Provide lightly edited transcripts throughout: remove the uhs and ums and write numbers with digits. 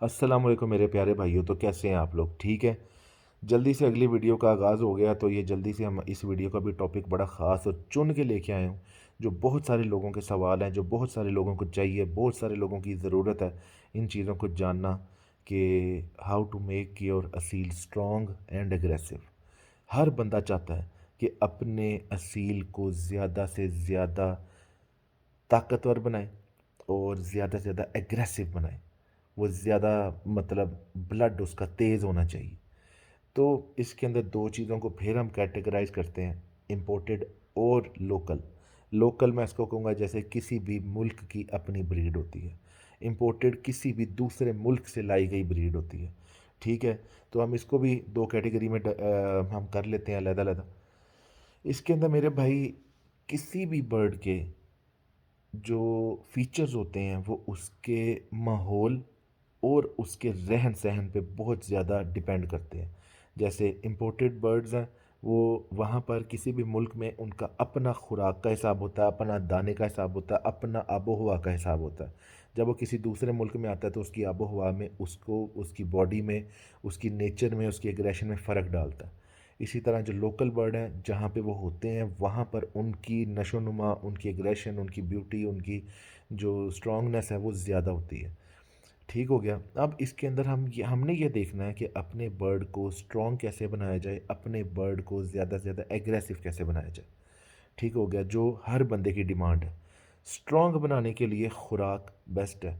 अस्सलाम वालेकुम मेरे प्यारे भाइयों। तो कैसे हैं आप लोग? ठीक है। जल्दी से अगली वीडियो का आगाज़ हो गया, तो ये जल्दी से हम इस वीडियो का भी टॉपिक बड़ा ख़ास और चुन के लेके आए हूँ, जो बहुत सारे लोगों के सवाल हैं, जो बहुत सारे लोगों को चाहिए, बहुत सारे लोगों की ज़रूरत है इन चीज़ों को जानना कि how to make your Aseel strong and aggressive. हर बंदा चाहता है कि अपने असील को ज़्यादा से ज़्यादा ताकतवर बनाए और ज़्यादा से ज़्यादा एग्रेसिव बनाए। वो ज़्यादा मतलब ब्लड उसका तेज़ होना चाहिए। तो इसके अंदर दो चीज़ों को फिर हम कैटेगराइज करते हैं, इम्पोर्टेड और लोकल। लोकल मैं इसको कहूँगा जैसे किसी भी मुल्क की अपनी ब्रीड होती है। इम्पोर्टेड किसी भी दूसरे मुल्क से लाई गई ब्रीड होती है। ठीक है। तो हम इसको भी दो कैटेगरी में हम कर लेते हैं अलग-अलग। इसके अंदर मेरे भाई किसी भी बर्ड के जो फीचर्स होते हैं वो उसके माहौल और उसके रहन सहन पे बहुत ज़्यादा डिपेंड करते हैं। जैसे इंपोर्टेड बर्ड्स हैं, वो वहाँ पर किसी भी मुल्क में उनका अपना खुराक का हिसाब होता है, अपना दाने का हिसाब होता है, अपना आबो हवा का हिसाब होता है। जब वो किसी दूसरे मुल्क में आता है तो उसकी आबो हवा में उसको उसकी बॉडी में, उसकी नेचर में, उसकी एग्रेशन में फ़र्क डालता है। इसी तरह जो लोकल बर्ड हैं जहाँ पे वो होते हैं वहाँ पर उनकी नशोनुमा, उनकी एग्रेशन, उनकी ब्यूटी, उनकी जो स्ट्रॉन्गनेस है वो ज़्यादा होती है। ठीक हो गया। अब इसके अंदर हमने ये देखना है कि अपने बर्ड को स्ट्रॉन्ग कैसे बनाया जाए, अपने बर्ड को ज़्यादा से ज़्यादा एग्रेसिव कैसे बनाया जाए। ठीक हो गया, जो हर बंदे की डिमांड है। स्ट्रॉन्ग बनाने के लिए खुराक बेस्ट है।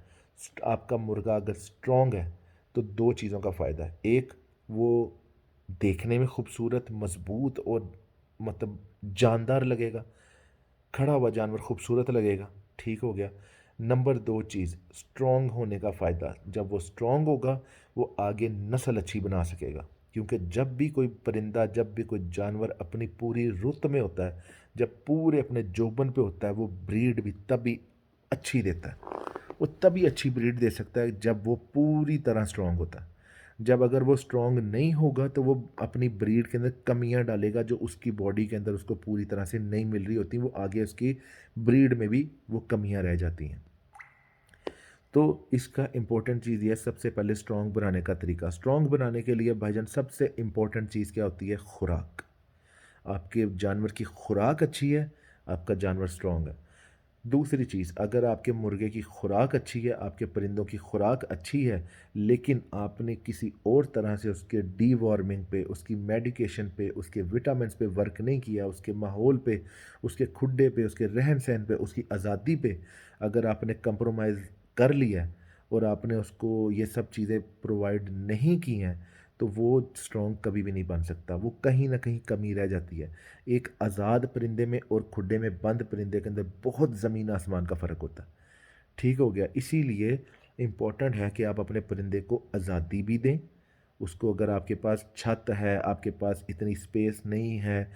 आपका मुर्गा अगर स्ट्रॉन्ग है तो दो चीज़ों का फ़ायदा है। एक, वो देखने में खूबसूरत, मजबूत और मतलब जानदार लगेगा। खड़ा हुआ जानवर खूबसूरत लगेगा। ठीक हो गया। नंबर दो चीज़, स्ट्रॉन्ग होने का फ़ायदा। जब वो स्ट्रॉन्ग होगा वो आगे नस्ल अच्छी बना सकेगा। क्योंकि जब भी कोई परिंदा, जब भी कोई जानवर अपनी पूरी रुत में होता है, जब पूरे अपने जोबन पे होता है, वो ब्रीड भी तभी अच्छी देता है। वो तभी अच्छी ब्रीड दे सकता है जब वो पूरी तरह स्ट्रॉन्ग होता है। जब अगर वो स्ट्रॉन्ग नहीं होगा तो वो अपनी ब्रीड के अंदर कमियां डालेगा जो उसकी बॉडी के अंदर उसको पूरी तरह से नहीं मिल रही होती, वो आगे उसकी ब्रीड में भी वो कमियां रह जाती हैं। तो इसका इम्पोर्टेंट चीज़ ये है, सबसे पहले स्ट्रॉन्ग बनाने का तरीका। स्ट्रॉन्ग बनाने के लिए भाईजान सबसे इम्पोर्टेंट चीज़ क्या होती है? खुराक। आपके जानवर की खुराक अच्छी है, आपका जानवर स्ट्रॉन्ग है। दूसरी चीज़, अगर आपके मुर्गे की खुराक अच्छी है, आपके परिंदों की खुराक अच्छी है, लेकिन आपने किसी और तरह से उसके डीवॉर्मिंग पे, उसकी मेडिकेशन पे, उसके विटामिन्स पे वर्क नहीं किया, उसके माहौल पे, उसके खुड्डे पे, उसके रहन सहन पे, उसकी आज़ादी पे अगर आपने कंप्रोमाइज़ कर लिया है और आपने उसको ये सब चीज़ें प्रोवाइड नहीं की हैं, तो वो स्ट्रॉन्ग कभी भी नहीं बन सकता। वो कहीं ना कहीं कमी रह जाती है। एक आज़ाद परिंदे में और खुड्डे में बंद परिंदे के अंदर बहुत ज़मीन आसमान का फ़र्क होता है। ठीक हो गया। इसीलिए इम्पॉर्टेंट है कि आप अपने परिंदे को आज़ादी भी दें। उसको, अगर आपके पास छत है, आपके पास इतनी स्पेस नहीं है,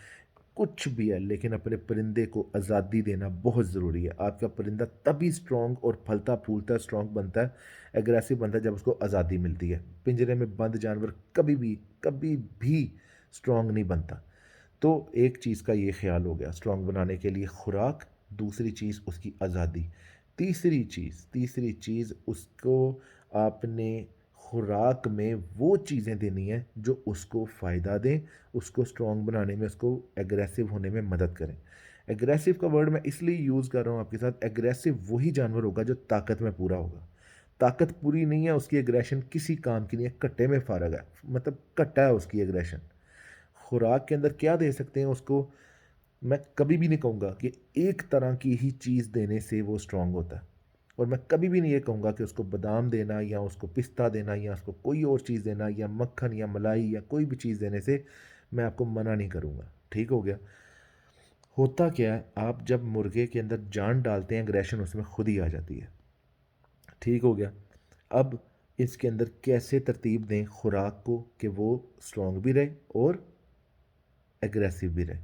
कुछ भी है, लेकिन अपने परिंदे को आज़ादी देना बहुत ज़रूरी है। आपका परिंदा तभी स्ट्रॉन्ग और फलता फूलता स्ट्रॉन्ग बनता है, एग्रेसिव बनता है, जब उसको आज़ादी मिलती है। पिंजरे में बंद जानवर कभी भी स्ट्रॉन्ग नहीं बनता। तो एक चीज़ का ये ख्याल हो गया, स्ट्रॉन्ग बनाने के लिए खुराक। दूसरी चीज़ उसकी आज़ादी। तीसरी चीज़ उसको आपने खुराक में वो चीज़ें देनी है जो उसको फ़ायदा दें, उसको स्ट्रॉन्ग बनाने में, उसको एग्रेसिव होने में मदद करें। एग्रेसिव का वर्ड मैं इसलिए यूज़ कर रहा हूँ आपके साथ, एग्रेसिव वही जानवर होगा जो ताकत में पूरा होगा। ताकत पूरी नहीं है, उसकी एग्रेशन किसी काम की नहीं है, कट्टे में फारग है, मतलब कट्टा है उसकी एग्रेशन। खुराक के अंदर क्या दे सकते हैं उसको? मैं कभी भी नहीं कहूँगा कि एक तरह की ही चीज़ देने से वो स्ट्रांग होता है। और मैं कभी भी नहीं ये कहूँगा कि उसको बादाम देना या उसको पिस्ता देना या उसको कोई और चीज़ देना या मक्खन या मलाई या कोई भी चीज़ देने से मैं आपको मना नहीं करूँगा। ठीक हो गया। होता क्या है, आप जब मुर्गे के अंदर जान डालते हैं, एग्रेशन उसमें खुद ही आ जाती है। ठीक हो गया। अब इसके अंदर कैसे तरतीब दें खुराक को कि वो स्ट्रांग भी रहे और एग्रेसिव भी रहे।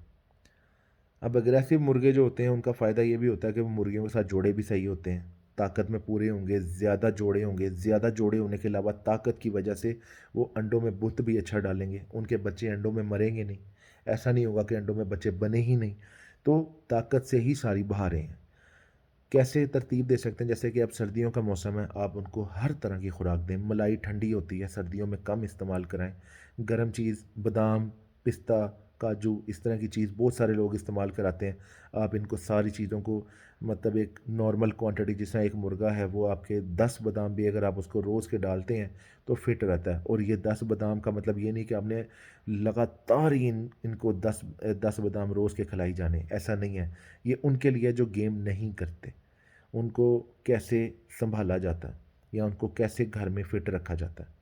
अब एग्रेसिव मुर्गे जो होते हैं उनका फ़ायदा ये भी होता है कि वो मुर्गियों के साथ जोड़े भी सही होते हैं, ताकत में पूरे होंगे, ज़्यादा जोड़े होंगे। ज़्यादा जोड़े होने के अलावा ताकत की वजह से वो अंडों में बुत भी अच्छा डालेंगे, उनके बच्चे अंडों में मरेंगे नहीं। ऐसा नहीं होगा कि अंडों में बच्चे बने ही नहीं। तो ताकत से ही सारी बहारें हैं। कैसे तरतीब दे सकते हैं, जैसे कि अब सर्दियों का मौसम है, आप उनको हर तरह की खुराक दें। मलाई ठंडी होती है, सर्दियों में कम इस्तेमाल कराएं। गर्म चीज़ बादाम, पिस्ता, काजू, इस तरह की चीज़ बहुत सारे लोग इस्तेमाल कराते हैं। आप इनको सारी चीज़ों को मतलब एक नॉर्मल क्वांटिटी, जिस तरह एक मुर्गा है वो आपके 10 बादाम भी अगर आप उसको रोज़ के डालते हैं तो फिट रहता है। और ये 10 बादाम का मतलब ये नहीं कि आपने लगातार ही इनको 10 बादाम रोज़ के खिलाई जाने, ऐसा नहीं है। ये उनके लिए जो गेम नहीं करते, उनको कैसे संभाला जाता है या उनको कैसे घर में फिट रखा जाता है।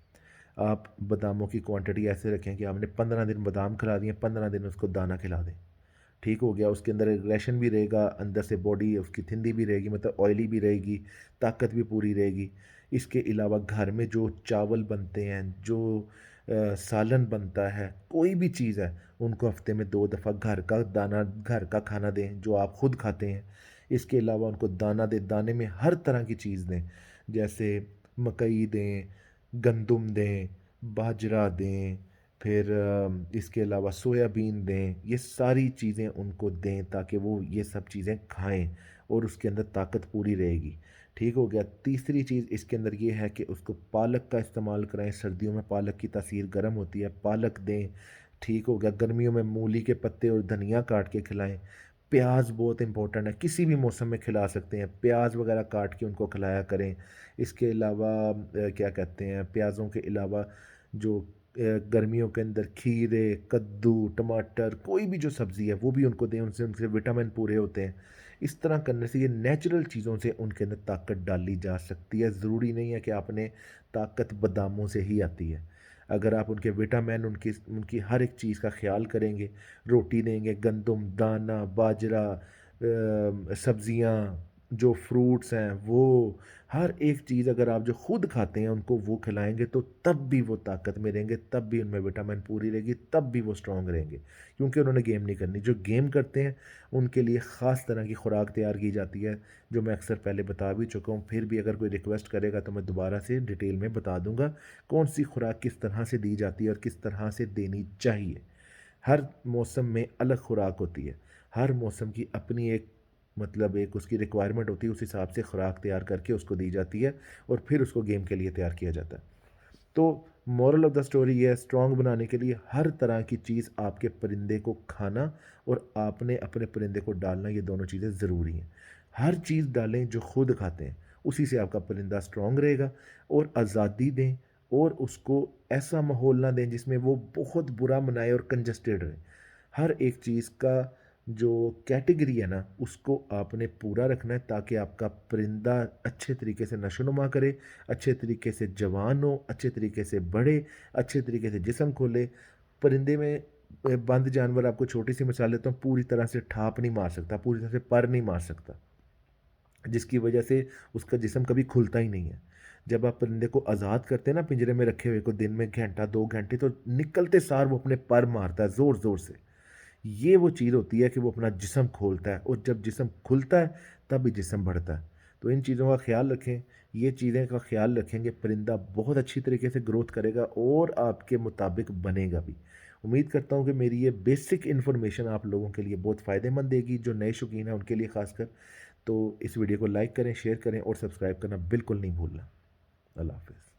आप बादामों की क्वांटिटी ऐसे रखें कि आपने 15 दिन बादाम खिला दिए, 15 दिन उसको दाना खिला दें। ठीक हो गया, उसके अंदर एग्रेशन भी रहेगा, अंदर से बॉडी उसकी थिंदी भी रहेगी, मतलब ऑयली भी रहेगी, ताकत भी पूरी रहेगी। इसके अलावा घर में जो चावल बनते हैं, जो सालन बनता है, कोई भी चीज़ है, उनको हफ्ते में 2 दफ़ा घर का दाना, घर का खाना दें जो आप खुद खाते हैं। इसके अलावा उनको दाना दें, दाने में हर तरह की चीज़ दें, जैसे मकई दें, गंदुम दें, बाजरा दें, फिर इसके अलावा सोयाबीन दें। ये सारी चीज़ें उनको दें ताकि वो ये सब चीज़ें खाएं और उसके अंदर ताकत पूरी रहेगी। ठीक हो गया। तीसरी चीज़ इसके अंदर ये है कि उसको पालक का इस्तेमाल कराएं। सर्दियों में पालक की तासीर गर्म होती है, पालक दें। ठीक हो गया। गर्मियों में मूली के पत्ते और धनिया काट के खिलाएं। प्याज बहुत इंपॉर्टेंट है, किसी भी मौसम में खिला सकते हैं, प्याज वगैरह काट के उनको खिलाया करें। इसके अलावा क्या कहते हैं, प्याज़ों के अलावा जो गर्मियों के अंदर खीरे, कद्दू, टमाटर, कोई भी जो सब्ज़ी है वो भी उनको दें, उनसे उनसे विटामिन पूरे होते हैं। इस तरह करने से ये नेचुरल चीज़ों से उनके अंदर ताकत डाली जा सकती है। ज़रूरी नहीं है कि आपने ताकत बादामों से ही आती है। अगर आप उनके विटामिन, उनकी उनकी हर एक चीज़ का ख्याल करेंगे, रोटी देंगे, गंदम, दाना, बाजरा, सब्ज़ियाँ, जो फ्रूट्स हैं वो, हर एक चीज़ अगर आप जो खुद खाते हैं उनको वो खिलाएंगे तो तब भी वो ताकत में रहेंगे, तब भी उनमें विटामिन पूरी रहेगी, तब भी वो स्ट्रांग रहेंगे। क्योंकि उन्होंने गेम नहीं करनी। जो गेम करते हैं उनके लिए ख़ास तरह की खुराक तैयार की जाती है, जो मैं अक्सर पहले बता भी चुका हूँ। फिर भी अगर कोई रिक्वेस्ट करेगा तो मैं दोबारा से डिटेल में बता दूंगा कौन सी खुराक किस तरह से दी जाती है और किस तरह से देनी चाहिए। हर मौसम में अलग खुराक होती है, हर मौसम की अपनी एक मतलब एक उसकी रिक्वायरमेंट होती है, उस हिसाब से खुराक तैयार करके उसको दी जाती है और फिर उसको गेम के लिए तैयार किया जाता है। तो मॉरल ऑफ द स्टोरी ये है, स्ट्रॉन्ग बनाने के लिए हर तरह की चीज़ आपके परिंदे को खाना और आपने अपने परिंदे को डालना, ये दोनों चीज़ें ज़रूरी हैं। हर चीज़ डालें जो खुद खाते हैं, उसी से आपका परिंदा स्ट्रॉन्ग रहेगा। और आज़ादी दें और उसको ऐसा माहौल ना दें जिसमें वो बहुत बुरा मनाए और कंजस्टेड रहे। हर एक चीज़ का जो कैटेगरी है ना, उसको आपने पूरा रखना है ताकि आपका परिंदा अच्छे तरीके से नशोनुमा करे, अच्छे तरीके से जवान हो, अच्छे तरीके से बढ़े, अच्छे तरीके से जिस्म खोले। परिंदे में बंद जानवर, आपको छोटी सी मिसाल देता हूँ, पूरी तरह से ठाप नहीं मार सकता, पूरी तरह से पर नहीं मार सकता, जिसकी वजह से उसका जिस्म कभी खुलता ही नहीं है। जब आप परिंदे को आज़ाद करते हैं ना, पिंजरे में रखे हुए को, दिन में घंटा 2 घंटे, तो निकलते सार वो अपने पर मारता है ज़ोर ज़ोर से। ये वो चीज़ होती है कि वो अपना जिस्म खोलता है, और जब जिस्म खुलता है तब भी जिस्म बढ़ता है। तो इन चीज़ों का ख्याल रखें। ये चीज़ें का ख्याल रखेंगे, परिंदा बहुत अच्छी तरीके से ग्रोथ करेगा और आपके मुताबिक बनेगा भी। उम्मीद करता हूँ कि मेरी ये बेसिक इन्फॉर्मेशन आप लोगों के लिए बहुत फ़ायदेमंद देगी, जो नए शौकीन हैं उनके लिए ख़ासकर। तो इस वीडियो को लाइक करें, शेयर करें और सब्सक्राइब करना बिल्कुल नहीं भूलना। अल्लाह हाफ़िज़।